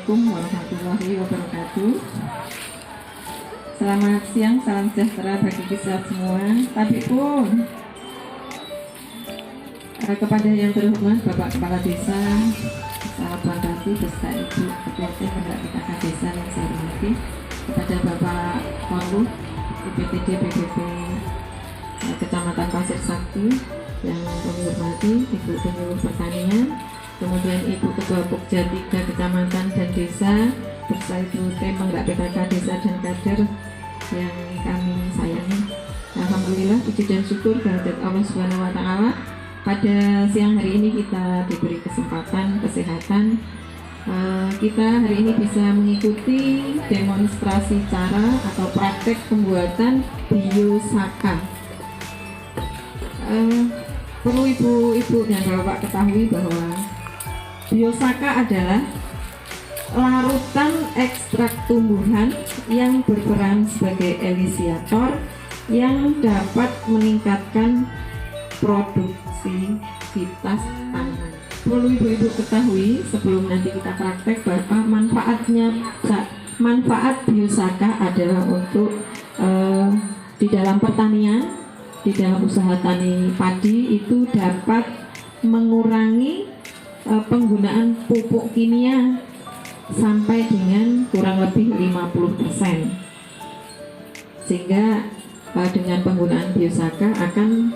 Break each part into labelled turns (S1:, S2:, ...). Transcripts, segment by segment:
S1: Assalamualaikum warahmatullahi wabarakatuh. Selamat siang, salam sejahtera bagi kita semua. Tapi pun kepada yang terhormat Bapak Kepala Desa, sahabat Ratu beserta Ibu Ketua Penggerak PKK Desa yang saya hormati, kepada Bapak Korlu IPTD BPP Kecamatan Pasir Sakti yang kami hormati, Ibu Penyuluh Pertanian, kemudian Ibu Ketua Pokja 3 Kecamatan dan Desa, beserta Ibu Tim Penggerak PKK Desa dan Kader yang kami sayangi. Alhamdulillah, puji dan syukur kehadirat Allah Subhanahu wa Ta'ala. Pada siang hari ini kita diberi kesempatan kesehatan. Kita hari ini bisa mengikuti demonstrasi cara atau praktek pembuatan biosaka. Perlu ibu-ibu dan bapak ketahui bahwa biosaka adalah larutan ekstrak tumbuhan yang berperan sebagai elisiator yang dapat meningkatkan produktivitas tanaman. Perlu ibu-ibu ketahui sebelum nanti kita praktek bahwa manfaat biosaka adalah untuk di dalam pertanian, di dalam usaha tani padi itu dapat mengurangi penggunaan pupuk kimia sampai dengan kurang lebih 50%, sehingga dengan penggunaan biosaka akan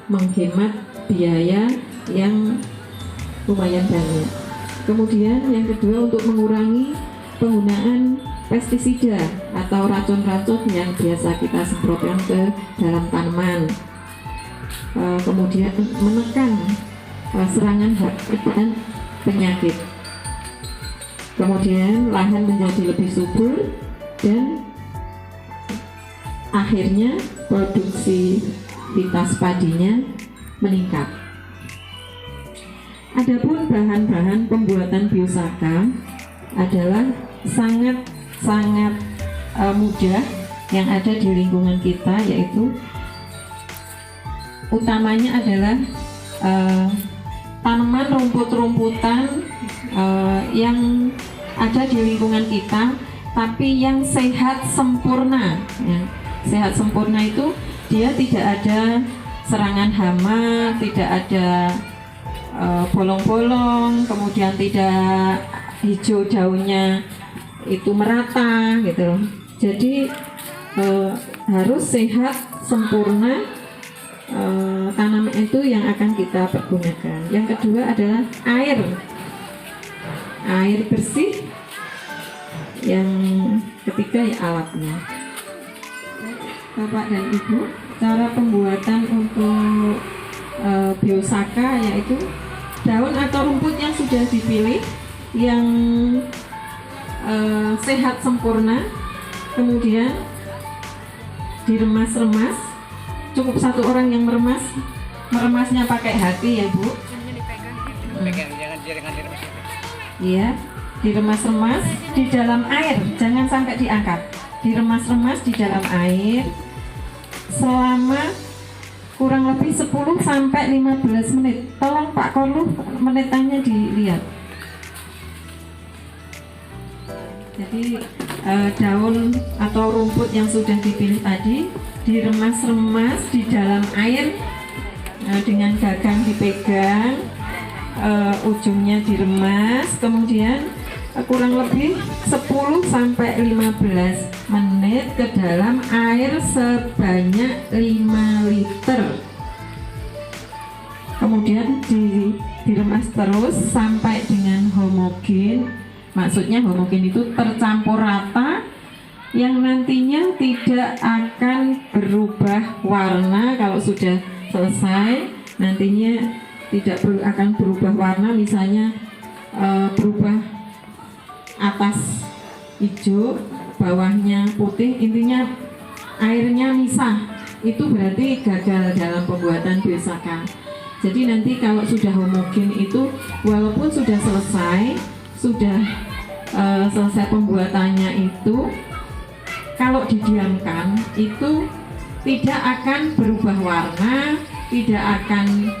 S1: menghemat biaya yang lumayan banyak. Kemudian yang kedua, untuk mengurangi penggunaan pestisida atau racun-racun yang biasa kita semprotkan ke dalam tanaman. Kemudian menekan serangan hama dan penyakit. Kemudian lahan menjadi lebih subur dan akhirnya produktivitas padinya meningkat. Adapun bahan-bahan pembuatan biosaka adalah sangat mudah yang ada di lingkungan kita, yaitu utamanya adalah tanaman rumput-rumputan yang ada di lingkungan kita, tapi yang sehat sempurna. Ya. Sehat sempurna itu dia tidak ada serangan hama, tidak ada bolong-bolong, kemudian tidak hijau daunnya itu merata gitu. Jadi harus sehat sempurna tanaman itu yang akan kita pergunakan. Yang kedua adalah air bersih. Yang ketiga ya alatnya. Bapak dan Ibu, cara pembuatan untuk biosaka yaitu daun atau rumput yang sudah dipilih yang sehat sempurna, kemudian diremas-remas. Cukup satu orang yang meremasnya pakai hati ya Bu. Iya, diremas-remas di dalam air, jangan sampai diangkat. Diremas-remas di dalam air selama kurang lebih 10 sampai 15 menit. Tolong Pak Korlu menitannya dilihat. Jadi daun atau rumput yang sudah dipilih tadi diremas-remas di dalam air dengan gagang dipegang, ujungnya diremas, kemudian kurang lebih 10 sampai 15 menit ke dalam air sebanyak 5 liter. Kemudian diremas terus sampai dengan homogen. Maksudnya homogen itu tercampur rata, yang nantinya tidak akan berubah warna. Kalau sudah selesai, nantinya tidak akan berubah warna, misalnya berubah atas hijau, bawahnya putih, intinya airnya misah, itu berarti gagal dalam pembuatan biosaka. Jadi nanti kalau sudah homogen itu, walaupun sudah selesai pembuatannya itu, kalau didiamkan itu tidak akan berubah warna, tidak akan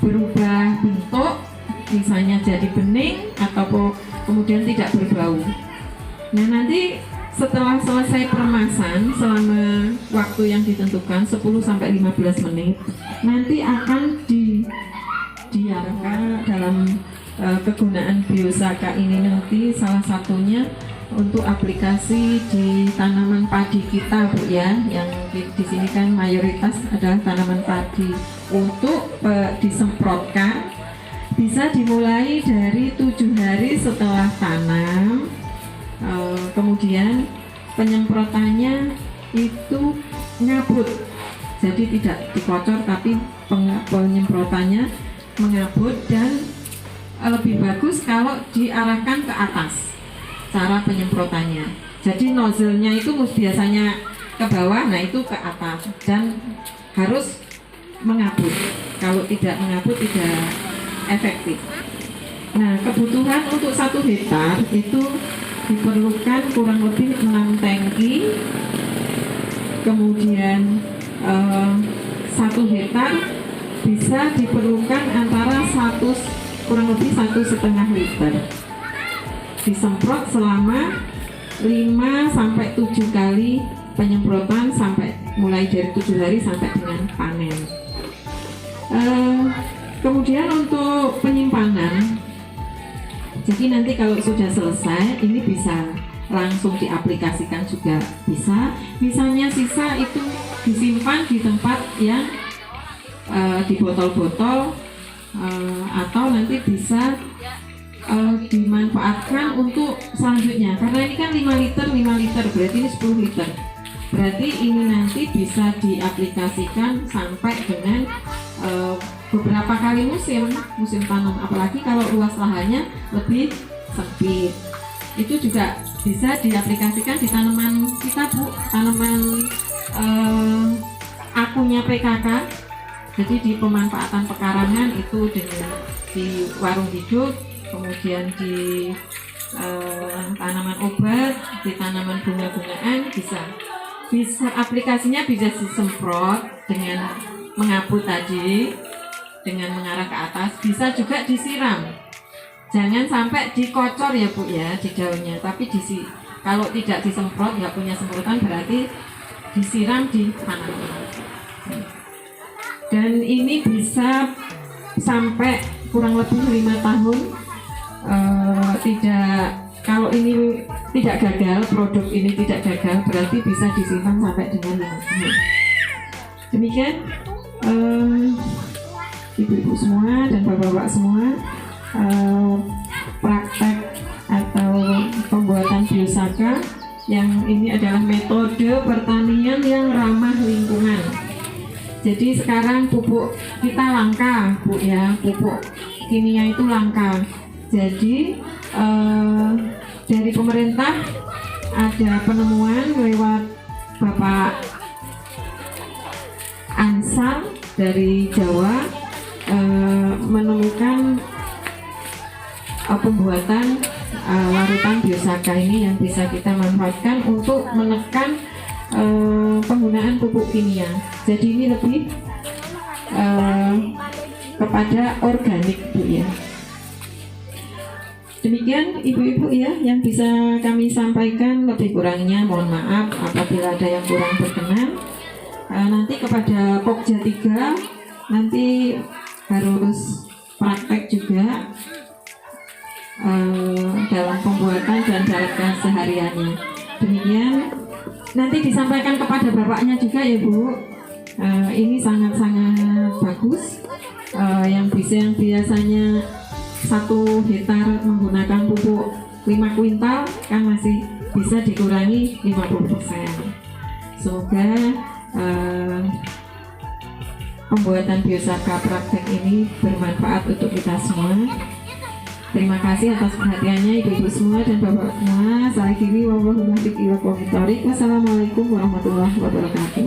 S1: berubah bentuk, misalnya jadi bening atau kemudian tidak berbau. Nah, nanti setelah selesai peremasan selama waktu yang ditentukan 10-15 menit, nanti akan diarahkan dalam kegunaan biosaka ini nanti salah satunya untuk aplikasi di tanaman padi kita, Bu ya, yang di sini kan mayoritas adalah tanaman padi. Untuk disemprotkan bisa dimulai dari 7 hari setelah tanam. Kemudian penyemprotannya itu ngabut, jadi tidak dikocor tapi penyemprotannya mengabut, dan lebih bagus kalau diarahkan ke atas cara penyemprotannya. Jadi nozzle-nya itu biasanya ke bawah, nah itu ke atas, dan harus mengabut. Kalau tidak mengabut tidak efektif. Nah, kebutuhan untuk 1 hektar itu diperlukan kurang lebih 6 tangki. Kemudian 1 hektar bisa diperlukan antara kurang lebih 1,5 liter. Disemprot selama 5-7 kali penyemprotan mulai dari 7 hari sampai dengan panen. Kemudian untuk penyimpanan, jadi nanti kalau sudah selesai ini bisa langsung diaplikasikan juga bisa. Misalnya sisa itu disimpan di tempat yang di botol-botol, atau nanti bisa dimanfaatkan untuk selanjutnya, karena ini kan 5 liter berarti ini 10 liter, berarti ini nanti bisa diaplikasikan sampai dengan beberapa kali musim tanam, apalagi kalau luas lahannya lebih sempit. Itu juga bisa diaplikasikan di tanaman kita, Bu, tanaman akunya PKK. Jadi di pemanfaatan pekarangan itu di warung hidup, kemudian di tanaman obat, di tanaman bunga-bungaan bisa aplikasinya bisa disemprot dengan mengabut tadi dengan mengarah ke atas, bisa juga disiram. Jangan sampai dikocor ya, Bu ya, di daunnya, tapi kalau tidak disemprot, nggak punya semprotan, berarti disiram di tanaman. Dan ini bisa sampai kurang lebih 5 tahun. Kalau ini tidak gagal, produk ini tidak gagal, berarti bisa disimpan sampai dengan 5 tahun. Demikian ibu-ibu semua dan bapak-bapak semua, praktek atau pembuatan biosaka yang ini adalah metode pertanian yang ramah lingkungan. Jadi sekarang pupuk kita langka, Bu ya, pupuk kimia itu langka. Jadi dari pemerintah ada penemuan lewat Bapak Ansar dari Jawa, menemukan pembuatan larutan biosaka ini yang bisa kita manfaatkan untuk menekan penggunaan pupuk kimia. Jadi ini lebih kepada organik, Bu ya. Demikian ibu-ibu ya yang bisa kami sampaikan, lebih kurangnya mohon maaf apabila ada yang kurang berkenan. Nanti kepada Pokja 3 nanti harus praktek juga dalam pembuatan dan dalam kesehariannya. Demikian nanti disampaikan kepada bapaknya juga ya, Bu. Ini sangat-sangat bagus. Yang biasanya 1 hektar menggunakan pupuk 5 kuintal kan masih bisa dikurangi 50%. Semoga pembuatan biosaka praktek ini bermanfaat untuk kita semua. Terima kasih atas perhatiannya ibu-ibu semua dan bapak semua. Saya kiri wassalamualaikum warahmatullahi wabarakatuh.